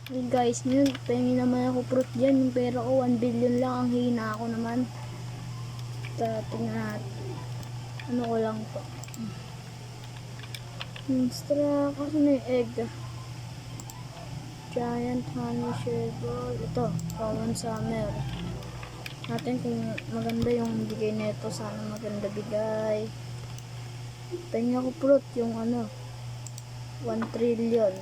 Hey guys, ngayon, pengi naman ako fruit dyan. Yung pera ko, 1 billion lang. Ang hina ako naman. Tingnan natin. Ano ko lang to. Instra, kasi may egg. Giant honey sugar. Ito, Common Summer. Natin kung maganda yung bigay nito. Sana maganda bigay. Pengi ako fruit, yung ano, 1 trillion.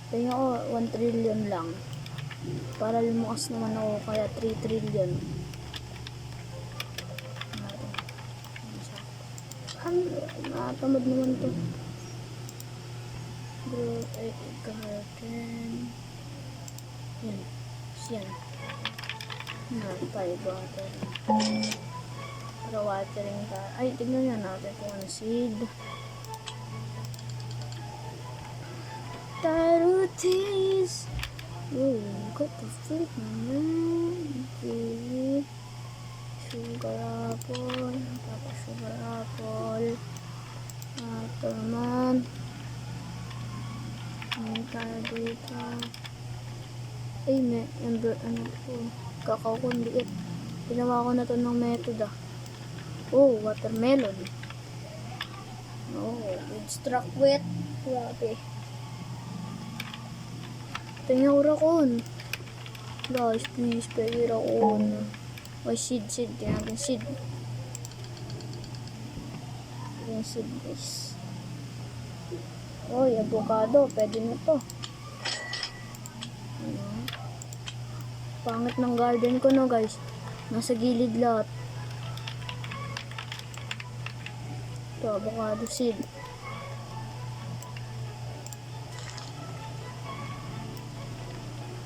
Pengi ako 1 trillion lang. Para lumukas naman ako, kaya 3 trillion. Tamad naman to. Grow a garden. Yan. Yan. Watering. Para watering ka. Ay, tignan nga natin kung ano seed. Tarutis. Oh, got the fruit naman. Okay. Sugar apple. Tapos sugar apple. Ito naman. Ano tayo dito? Ay, may ano po. Kakao ko liit. Ginawa ko na to ng method ah. Oh, watermelon. Oh, good struck wet. Grabe. Tingnan ko rakon. Guys, please, pwede rakon. May seed. Tingnan natin seed. Yung seed guys. Oy, avocado. Pwede na to. Pangit ng garden ko no guys. Nasa gilid lahat. Ito, avocado seed.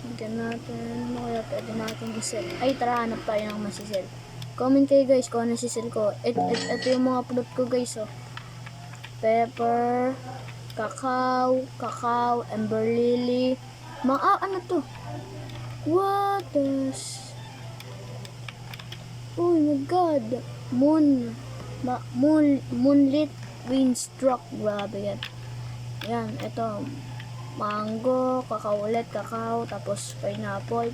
Bigyan natin. Ano kaya pwede natin i-sell? Ay, tara, hanap tayo ng masisell. Comment kayo guys kung ano sisell ko. Ito yung mga fruit ko guys oh. Pepper, cacao, amber lily. Ano to? What is? Oh my god. Moonlit windstruck. Grabe yan. Yan, ito. Mango, cacao ulit, tapos pineapple.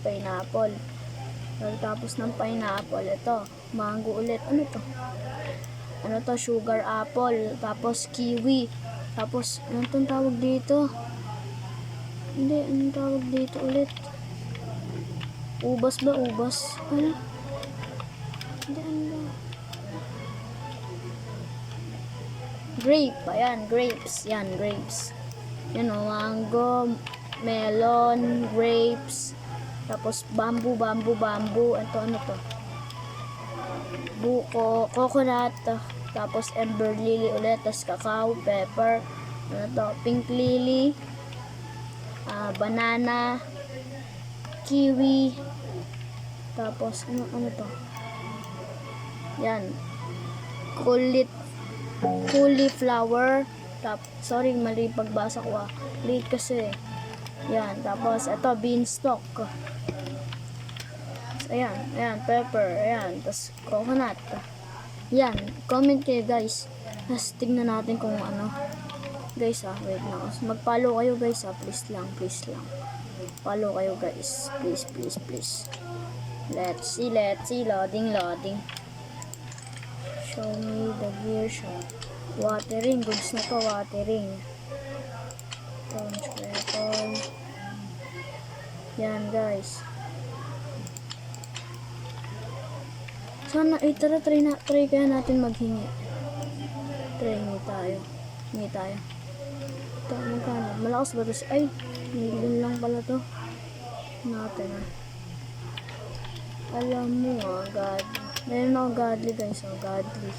Tapos ng pineapple, ito. Mango ulit. Ano to? Sugar apple. Tapos kiwi. Tapos, ano itong tawag dito? Hindi, anong tawag dito ulit? Ubas ba? Ubas? Ano? Hindi, ano ba? Grape. Ayan, grapes. Yan, grapes. Yan o, mango, melon, grapes. Tapos, bamboo. Ito, ano to? Buko, coconut. Tapos, amber lily ulit. Tapos, cacao, pepper. Ano to? Pink lily. Banana. Kiwi. Tapos, ano to? Yan. Cauliflower. Sorry, mali pagbasa ko ah. Late kasi. Yan. Tapos, ito, beanstalk. Ayan, pepper. Ayan. Tapos, coconut. Yan. Comment kayo guys. Tapos, tignan natin kung ano. Guys wait lang. Mag-follow kayo guys please lang. Follow kayo guys. Please. Let's see. Loading. Show me the gear shot. Watering. Goods na to, watering. Yan guys. Sana, try kaya natin maghingi. Hingi tayo. Ito, magkano? Malakas ba ito? Ay, million lang pala to. Natin Alam mo God. Meron ako godly guys. Godly.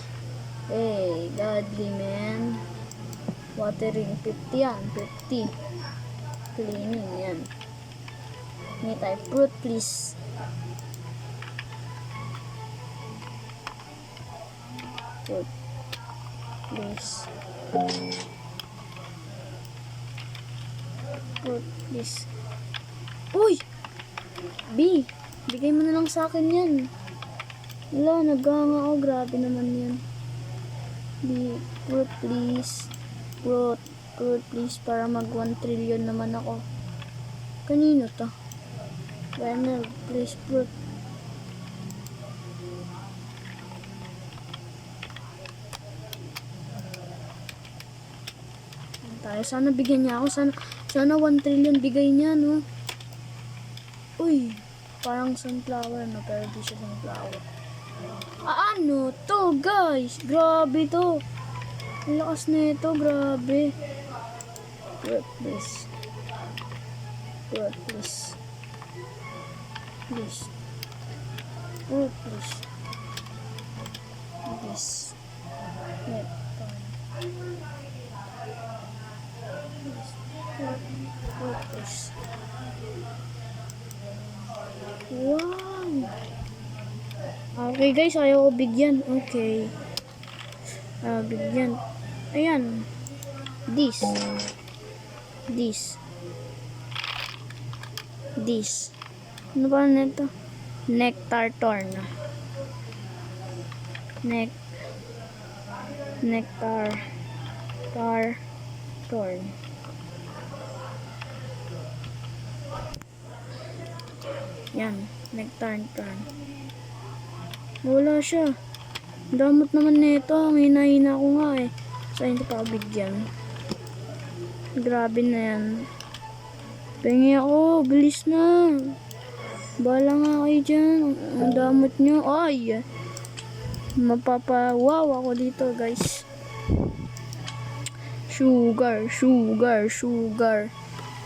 Hey, godly man. Watering 50 yan. 50. Cleaning yan. Hingi tayo. Fruit please. Fruit please. Please. Uy! B! Bigay mo na lang sa akin yan. Wala, naghanga ako. Grabe naman yan. B. Fruit please. Fruit please. Para mag 1 trillion naman ako. Kanino to? Werner, please fruit. Tayo, sana bigyan niya ako. Sana 1 trillion bigay niya, no? Uy, parang sunflower, no? Pero di siya sunflower. Ano to, guys? Grabe to. Ang lakas nito, grabe. Fruit, please. Fruit, please. Please. Fruit, please. Please. Wait, fruit, please. Wow. Okay guys, ayaw ko bigyan. Okay. Bigyan. Ayan. This. Ano ba nito? Nectar torn. Nectar torn. Yan. Nectar torn. Wala siya. Damot naman nito. Ang hina-hina ko nga eh. So, hindi pa ako bigyan. Grabe na yan. Pengi ako. Bilis na. Bala nga kayo dyan. Ang damot nyo. Ay! Mapapawaw ako dito, guys. Sugar.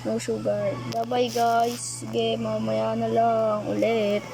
No sugar. Bye-bye, guys. Sige, mamaya na lang ulit.